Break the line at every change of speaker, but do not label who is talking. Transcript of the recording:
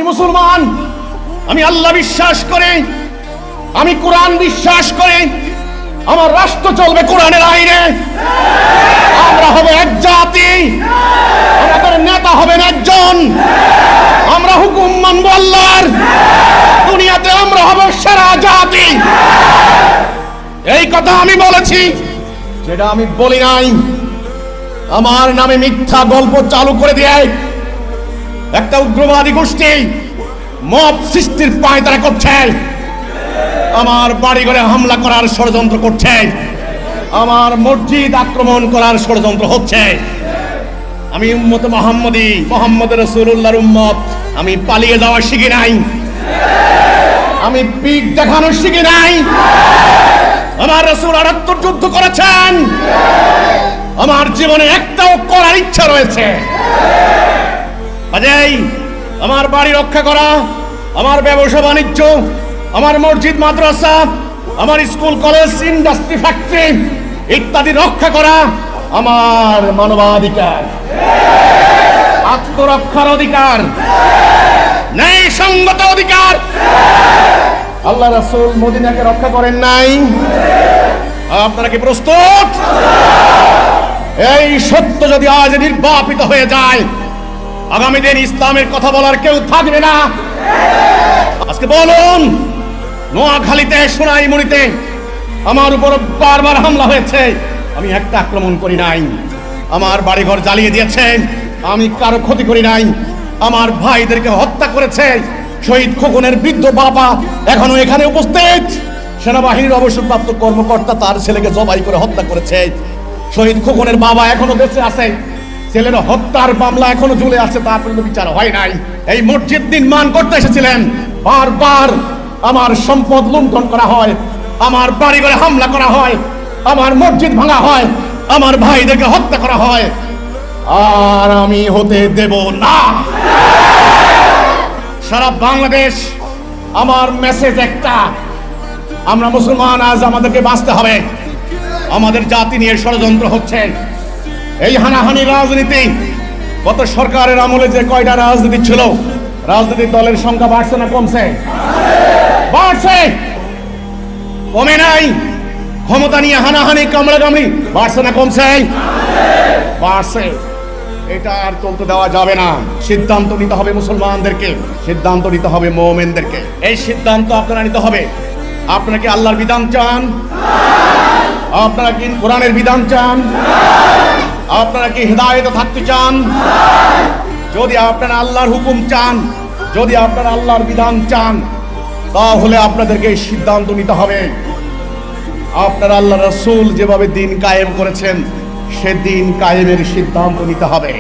মুসলমান, আমি আল্লাহ বিশ্বাস করি, আমি কোরআন বিশ্বাস করি, আমার রাষ্ট্র চলবে কোরআনের আইনে। আমরা হব এক জাতি, আমাদের নেতা হবেন একজন, আমরা হুকুম মানব আল্লাহর, দুনিয়াতে আমরা হব সেরা জাতি। এই কথা আমি বলেছি, যেটা আমি বলি নাই। আমার নামে মিথ্যা গল্প চালু করে দিয়ে একটা উগ্রবাদী গোষ্ঠী মব সৃষ্টির পায়তারা করছে, আমার বাড়িঘরে হামলা করার ষড়যন্ত্র করছে, আমার মসজিদ আক্রমণ করার ষড়যন্ত্র হচ্ছে। আমি উম্মত মুহাম্মদী, মুহাম্মদ রাসূলুল্লাহর উম্মত। আমি পালিয়ে যাওয়া শিখি নাই, আমি পিঠ দেখানো শিখি নাই। আমার রাসূল ৭৮ যুদ্ধ করেছেন, আমার জীবনে একটাও করার ইচ্ছা রয়েছে। কাজেই আমার বাড়ি রক্ষা করা, আমার ব্যবসা বাণিজ্য, আমার মসজিদ মাদ্রাসা, আমার স্কুল কলেজ ইন্ডাস্ট্রি ফ্যাক্টরি ইত্যাদি রক্ষা করা আমার মানবাধিকার, আত্মরক্ষার অধিকার, ন্যায়সঙ্গত অধিকার। আল্লাহ রাসূল মদিনাকে রক্ষা করেন নাই? আপনারা কি প্রস্তুত? এই সত্য যদি আজ নির্বাপিত হয়ে যায়, আগামী দিন ইসলামের কথা বলার কেউ থাকবে না। আজকে বলুন, নোয়াখালীতে, সোনাইমুড়িতে আমার উপর বারবার হামলা হয়েছে, আমি একটা আক্রমণ করি নাই। আমার বাড়িঘর জ্বালিয়ে দিয়েছে, আমি কারো ক্ষতি করি নাই। আমার ভাইদেরকে হত্যা করেছে। শহীদ খোকনের বৃদ্ধ বাবা এখনো এখানে উপস্থিত। সেনাবাহিনীর অবসরপ্রাপ্ত কর্মকর্তা তার ছেলেকে জবাই করে হত্যা করেছে। শহীদ খোকনের বাবা এখনো বেঁচে আছে, ছেলের হত্যার মামলা এখনো ঝুলে আছে, তার পর্যন্ত বিচার হয় নাই। এই মসজিদ নির্মাণ করতে এসেছিলেন, বারবার আমার সম্পদ লুণ্ঠন করা হয়, আমার বাড়িঘরে হামলা করা হয়, আমার মসজিদ ভাঙা হয়, আমার ভাইদেরকে হত্যা করা হয়, আর আমি হতে দেব না। সারা বাংলাদেশ আমার মেসেজ একটা, আমরা মুসলমান, আজ আমাদেরকে বাঁচতে হবে। আমাদের জাতি নিয়ে ষড়যন্ত্র হচ্ছে, এই হানাহানি রাজনীতি। গত সরকারের আমলে যে কয়টা রাজনীতি ছিল, রাজনৈতিক দলের সংখ্যা বাড়ছে না কমছে? বাড়ছে, কমে নাই। ক্ষমতা নিয়ে হানাহানি, কামড়াকামড়ি বাড়ছে না কমছে? বাড়ছে। এটা আর চলতে দেওয়া যাবে না। সিদ্ধান্ত নিতে হবে মুসলমানদেরকে, সিদ্ধান্ত নিতে হবে মুমিনদেরকে। এই সিদ্ধান্ত আপনারা নিতে হবে। আপনারা কি আল্লাহর বিধান চান? আপনারা কি কোরআনের বিধান চান? আপনারা কি হিদায়াতে থাকতে চান? যদি আপনারা আল্লাহর হুকুম চান, যদি আপনারা আল্লাহর বিধান চান, তাহলে আপনাদেরকে এই সিদ্ধান্ত নিতে হবে। আপনারা আল্লাহ রাসূল যেভাবে দিন কায়েম করেছেন, সে দিন কায়েমের সিদ্ধান্ত নিতে হবে।